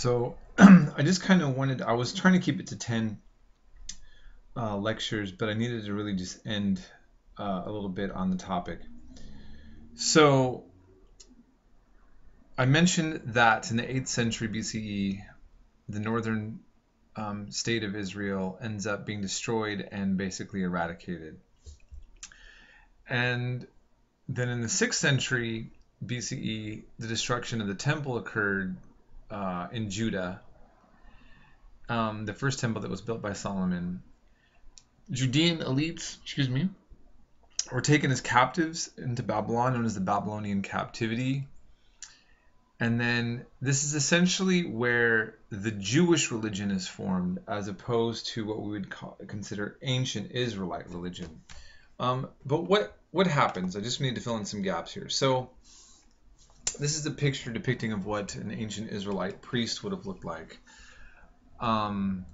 So I just kind of I was trying to keep it to 10 lectures, but I needed to really just end a little bit on the topic. So I mentioned that in the 8th century BCE, the northern state of Israel ends up being destroyed and basically eradicated. And then in the 6th century BCE, the destruction of the temple occurred in Judah. The first temple that was built by Solomon. Judean elites, were taken as captives into Babylon, known as the Babylonian captivity. And then this is essentially where the Jewish religion is formed, as opposed to what we would consider ancient Israelite religion. But what happens? I just need to fill in some gaps here. So this is a picture depicting of what an ancient Israelite priest would have looked like. Ancient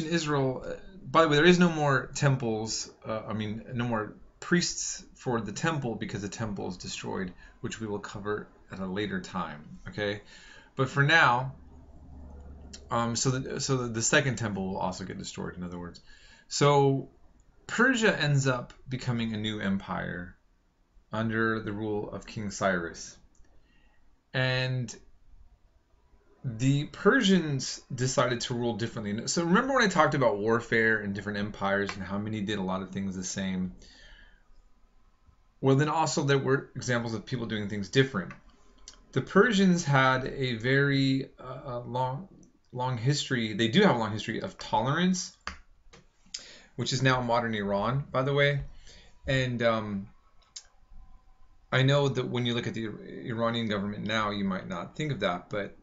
Israel, by the way, there is no more temples, no more priests for the temple because the temple is destroyed, which we will cover at a later time, okay? But for now, so the second temple will also get destroyed, in other words. So Persia ends up becoming a new empire under the rule of King Cyrus. And the Persians decided to rule differently. So remember when I talked about warfare and different empires and how many did a lot of things the same? Well, then also there were examples of people doing things different. The Persians had a very long history. They do have a long history of tolerance, which is now modern Iran, by the way. And I know that when you look at the Iranian government now, you might not think of that, but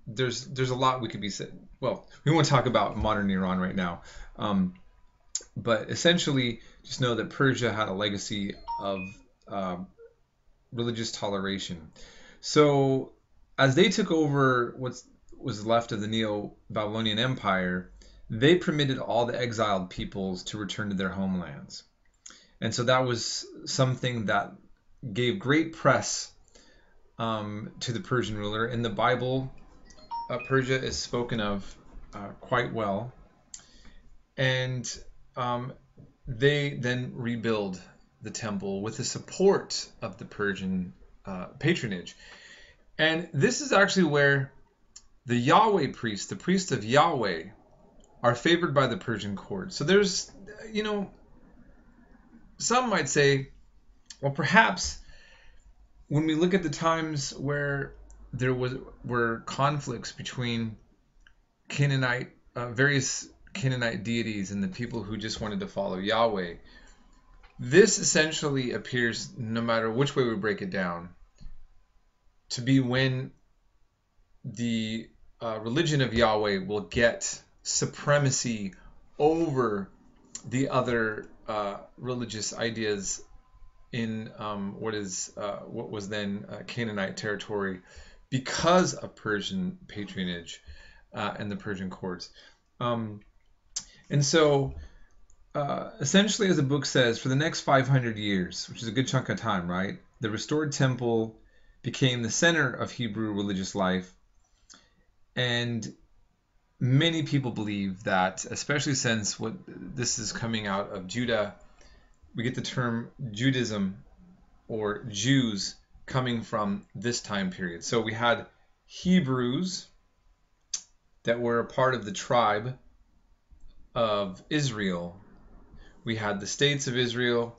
there's a lot we could be said. Well, we won't talk about modern Iran right now, but essentially, just know that Persia had a legacy of religious toleration. So, as they took over what was left of the Neo-Babylonian Empire, they permitted all the exiled peoples to return to their homelands. And so that was something that gave great press to the Persian ruler. In the Bible, Persia is spoken of quite well. And they then rebuild the temple with the support of the Persian patronage. And this is actually where the Yahweh priests, the priests of Yahweh, are favored by the Persian court. So there's, some might say, well, perhaps when we look at the times where there were conflicts between various Canaanite deities and the people who just wanted to follow Yahweh, this essentially appears, no matter which way we break it down, to be when the religion of Yahweh will get supremacy over the other religious ideas in what was then Canaanite territory, because of Persian patronage and the Persian courts. And so, essentially, as the book says, for the next 500 years, which is a good chunk of time, right, the restored temple became the center of Hebrew religious life. And many people believe that, especially since this is coming out of Judah, we get the term Judaism or Jews coming from this time period. So we had Hebrews that were a part of the tribe of Israel. We had the states of Israel,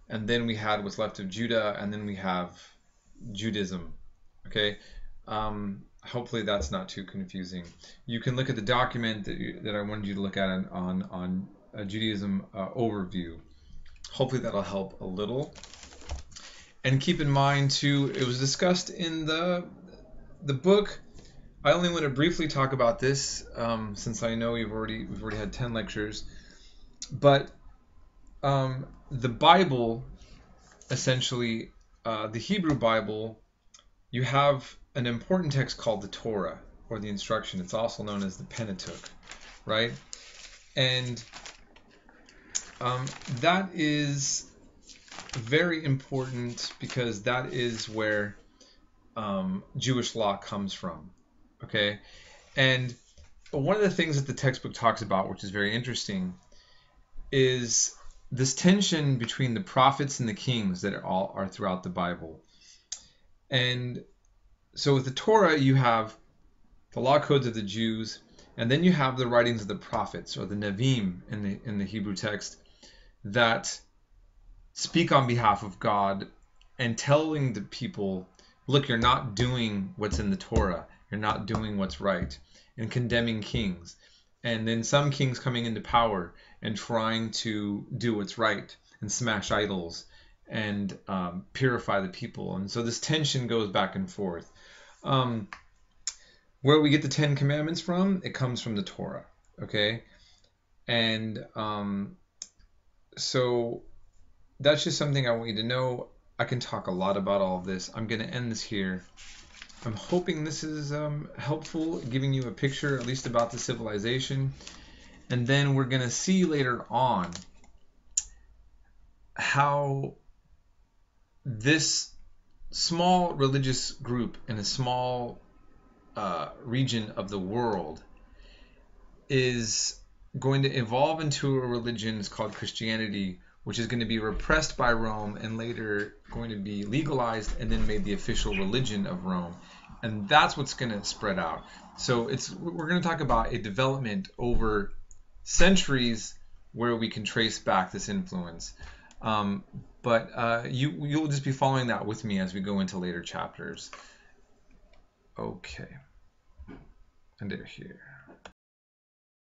and then we had what's left of Judah, and then we have Judaism. Okay? Hopefully that's not too confusing. You can look at the document that I wanted you to look at on a Judaism overview. Hopefully that'll help a little. And keep in mind too, it was discussed in the book. I only want to briefly talk about this since I know we've already had 10 lectures. But the Bible, essentially, the Hebrew Bible, you have an important text called the Torah, or the instruction. It's also known as the Pentateuch, right? And that is very important because that is where Jewish law comes from. Okay, and one of the things that the textbook talks about, which is very interesting, is this tension between the prophets and the kings that are throughout the Bible. And so with the Torah, you have the law codes of the Jews, and then you have the writings of the prophets, or the Nevi'im in the Hebrew text, that speak on behalf of God and telling the people, look, you're not doing what's in the Torah, you're not doing what's right, and condemning kings. And then some kings coming into power and trying to do what's right and smash idols and purify the people. And so this tension goes back and forth. Where we get the Ten Commandments from, it comes from the Torah. Okay? And so that's just something I want you to know. I can talk a lot about all of this. I'm going to end this here. I'm hoping this is helpful, giving you a picture at least about the civilization. And then we're going to see later on how this small religious group in a small region of the world is going to evolve into a religion called Christianity, which is going to be repressed by Rome and later going to be legalized and then made the official religion of Rome. And that's what's going to spread out. So we're going to talk about a development over centuries where we can trace back this influence. But you'll just be following that with me as we go into later chapters. Okay. And they're here.